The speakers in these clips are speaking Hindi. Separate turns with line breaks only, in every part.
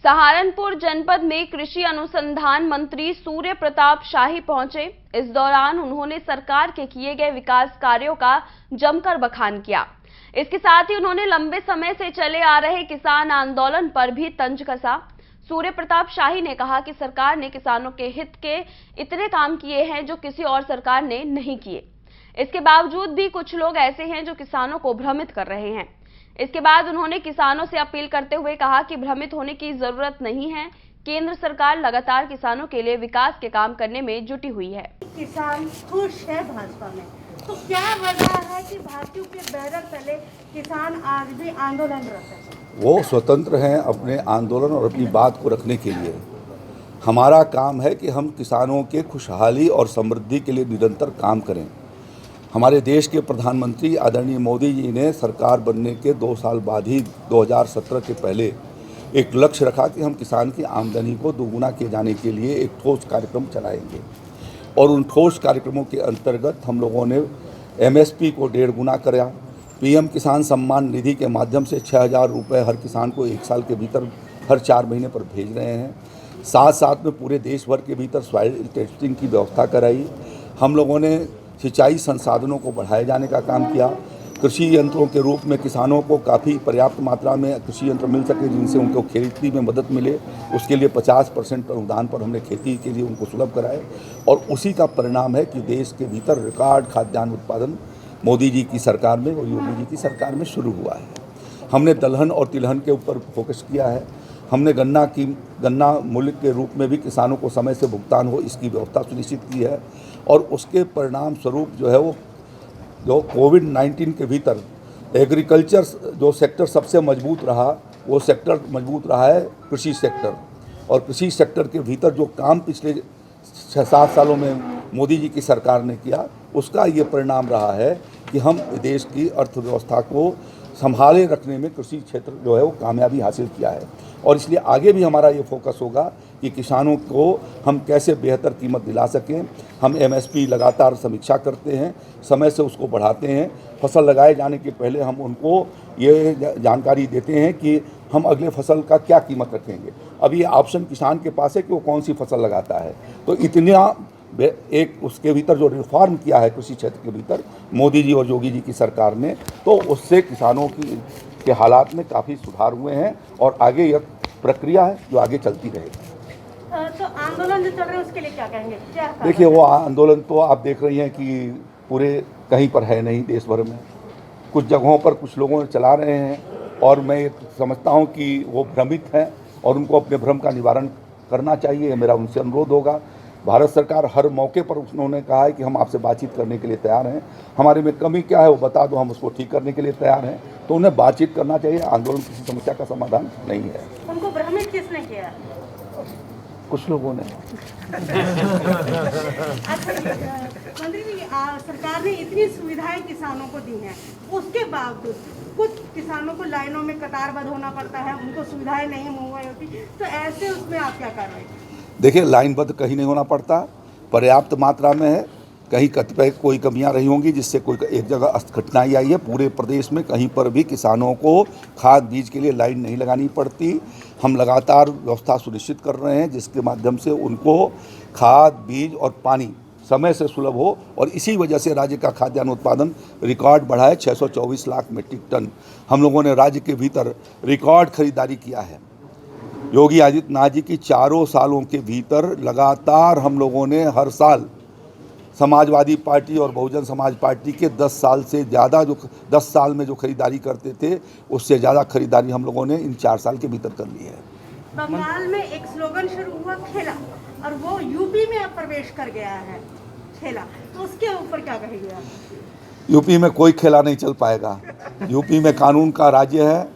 सहारनपुर जनपद में कृषि अनुसंधान मंत्री सूर्य प्रताप शाही पहुंचे। इस दौरान उन्होंने सरकार के किए गए विकास कार्यों का जमकर बखान किया। इसके साथ ही उन्होंने लंबे समय से चले आ रहे किसान आंदोलन पर भी तंज कसा। सूर्य प्रताप शाही ने कहा कि सरकार ने किसानों के हित के इतने काम किए हैं जो किसी और सरकार ने नहीं किए। इसके बावजूद भी कुछ लोग ऐसे हैं जो किसानों को भ्रमित कर रहे हैं। इसके बाद उन्होंने किसानों से अपील करते हुए कहा कि भ्रमित होने की जरूरत नहीं है। केंद्र सरकार लगातार किसानों के लिए विकास के काम करने में जुटी हुई है।
किसान खुश है भाजपा में, तो क्या वजह है कि भाजपा के बैनर तले किसान आज भी आंदोलनरत है?
वो स्वतंत्र हैं अपने आंदोलन और अपनी बात को रखने के लिए। हमारा काम है कि हम किसानों के खुशहाली और समृद्धि के लिए निरंतर काम करें। हमारे देश के प्रधानमंत्री आदरणीय मोदी जी ने सरकार बनने के 2 साल बाद ही 2017 के पहले एक लक्ष्य रखा कि हम किसान की आमदनी को दोगुना किए जाने के लिए एक ठोस कार्यक्रम चलाएंगे। और उन ठोस कार्यक्रमों के अंतर्गत हम लोगों ने MSP को 1.5 गुना कराया। PM किसान सम्मान निधि के माध्यम से 6,000 रुपये हर किसान को 1 साल के भीतर हर 4 महीने पर भेज रहे हैं। साथ साथ में पूरे देश भर के भीतर सॉइल टेस्टिंग की व्यवस्था कराई। हम लोगों ने सिंचाई संसाधनों को बढ़ाए जाने का काम किया। कृषि यंत्रों के रूप में किसानों को काफ़ी पर्याप्त मात्रा में कृषि यंत्र मिल सके जिनसे उनको खेती में मदद मिले, उसके लिए 50% अनुदान पर हमने खेती के लिए उनको सुलभ कराए। और उसी का परिणाम है कि देश के भीतर रिकॉर्ड खाद्यान्न उत्पादन मोदी जी की सरकार में और योगी जी की सरकार में शुरू हुआ है। हमने दलहन और तिलहन के ऊपर फोकस किया है। हमने गन्ना मूल्य के रूप में भी किसानों को समय से भुगतान हो इसकी व्यवस्था सुनिश्चित की है। और उसके परिणाम स्वरूप जो कोविड-19 के भीतर एग्रीकल्चर जो सेक्टर सबसे मजबूत रहा, वो सेक्टर मजबूत रहा है कृषि सेक्टर। और कृषि सेक्टर के भीतर जो काम पिछले 6-7 सालों में मोदी जी की सरकार ने किया, उसका ये परिणाम रहा है कि हम देश की अर्थव्यवस्था को संभाले रखने में कृषि क्षेत्र जो है वो कामयाबी हासिल किया है। और इसलिए आगे भी हमारा ये फोकस होगा कि किसानों को हम कैसे बेहतर कीमत दिला सकें। हम MSP लगातार समीक्षा करते हैं, समय से उसको बढ़ाते हैं। फसल लगाए जाने के पहले हम उनको ये जानकारी देते हैं कि हम अगले फसल का क्या कीमत रखेंगे। अब ये ऑप्शन किसान के पास है कि वो कौन सी फसल लगाता है। तो इतना एक उसके भीतर जो रिफॉर्म किया है कृषि क्षेत्र के भीतर मोदी जी और योगी जी की सरकार ने, तो उससे किसानों के हालात में काफ़ी सुधार हुए हैं। और आगे यह प्रक्रिया है जो आगे चलती रहेगी।
तो आंदोलन जो चल रहा है उसके लिए क्या कहेंगे?
देखिए, वो आंदोलन तो आप देख रही हैं कि पूरे कहीं पर है नहीं, देश भर में कुछ जगहों पर कुछ लोगों चला रहे हैं। और मैं समझता हूं कि वो भ्रमित हैं और उनको अपने भ्रम का निवारण करना चाहिए। मेरा उनसे अनुरोध होगा। भारत सरकार हर मौके पर उन्होंने कहा है कि हम आपसे बातचीत करने के लिए तैयार हैं, हमारे में कमी क्या है वो बता दो, हम उसको ठीक करने के लिए तैयार हैं। तो उन्हें बातचीत करना चाहिए। आंदोलन किसी समस्या का समाधान नहीं है।
उनको भ्रमित किसने किया?
कुछ लोगों ने।
अच्छा मंत्री जी, सरकार ने इतनी सुविधाएं किसानों को दी हैं, उसके बावजूद कुछ किसानों को लाइनों में कतारबद्ध होना पड़ता है, उनको सुविधाएं नहीं मुहैया होती, तो ऐसे उसमें आप क्या कर रहे हैं?
देखिए, लाइनबद्ध कहीं नहीं होना पड़ता, पर्याप्त मात्रा में है। कहीं कतिपय कोई कमियां रही होंगी जिससे कोई एक जगह कठिनाई आई है। पूरे प्रदेश में कहीं पर भी किसानों को खाद बीज के लिए लाइन नहीं लगानी पड़ती। हम लगातार व्यवस्था सुनिश्चित कर रहे हैं जिसके माध्यम से उनको खाद बीज और पानी समय से सुलभ हो। और इसी वजह से राज्य का खाद्यान्न उत्पादन रिकॉर्ड बढ़ा है। 624 लाख मीट्रिक टन हम लोगों ने राज्य के भीतर रिकॉर्ड खरीदारी किया है। योगी आदित्यनाथ जी की 4 सालों के भीतर लगातार हम लोगों ने हर साल समाजवादी पार्टी और बहुजन समाज पार्टी के 10 साल से ज़्यादा जो 10 साल में जो खरीदारी करते थे उससे ज़्यादा खरीदारी हम लोगों ने इन 4 साल के भीतर कर ली है।
बंगाल में एक स्लोगन शुरू हुआ खेला, और वो यूपी में अब प्रवेश कर गया है खेला, तो उसके ऊपर क्या कहेंगे आप?
यूपी में कोई खेला नहीं चल पाएगा। यूपी में कानून का राज्य है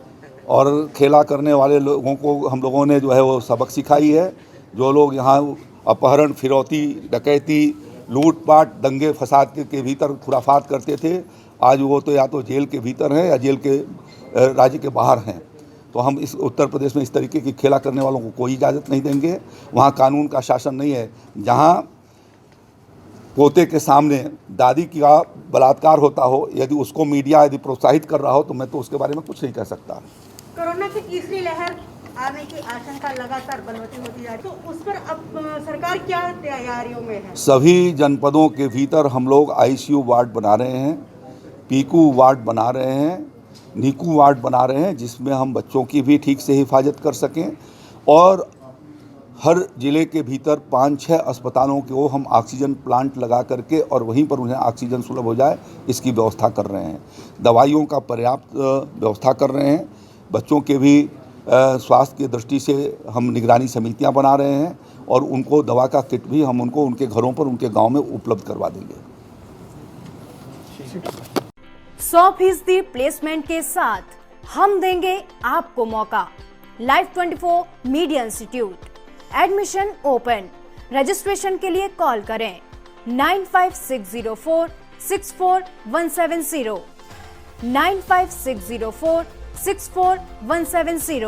और खेला करने वाले लोगों को हम लोगों ने जो है वो सबक सिखाई है। जो लोग यहाँ अपहरण, फिरौती, डकैती, लूटपाट, दंगे फसाद के भीतर खुराफात करते थे, आज वो तो या तो जेल के भीतर हैं या जेल के राज्य के बाहर हैं। तो हम इस उत्तर प्रदेश में इस तरीके की खेला करने वालों को कोई इजाज़त नहीं देंगे। वहाँ कानून का शासन नहीं है। जहाँ पोते के सामने दादी का बलात्कार होता हो, यदि उसको मीडिया यदि प्रोत्साहित कर रहा हो तो मैं तो उसके बारे में कुछ नहीं कह सकता।
कोरोना की तीसरी लहर आने की आशंका लगातार बलवती होती जा रही है, तो उस पर अब सरकार क्या तैयारियों में है?
सभी जनपदों के भीतर हम लोग आईसीयू वार्ड बना रहे हैं, पीकू वार्ड बना रहे हैं, नीकू वार्ड बना रहे हैं, जिसमें हम बच्चों की भी ठीक से हिफाजत कर सकें। और हर जिले के भीतर 5-6 अस्पतालों को हम ऑक्सीजन प्लांट लगा करके और वहीं पर उन्हें ऑक्सीजन सुलभ हो जाए, इसकी व्यवस्था कर रहे हैं। दवाइयों का पर्याप्त व्यवस्था कर रहे हैं। बच्चों के भी स्वास्थ्य की दृष्टि से हम निगरानी समितियां बना रहे हैं और उनको दवा का किट भी हम उनको उनके घरों पर, उनके गांव में उपलब्ध करवा देंगे।
100% प्लेसमेंट के साथ हम देंगे आपको मौका। Live 24 media institute, admission open. Registration के लिए कॉल करें 95604 64170, 95604 64170।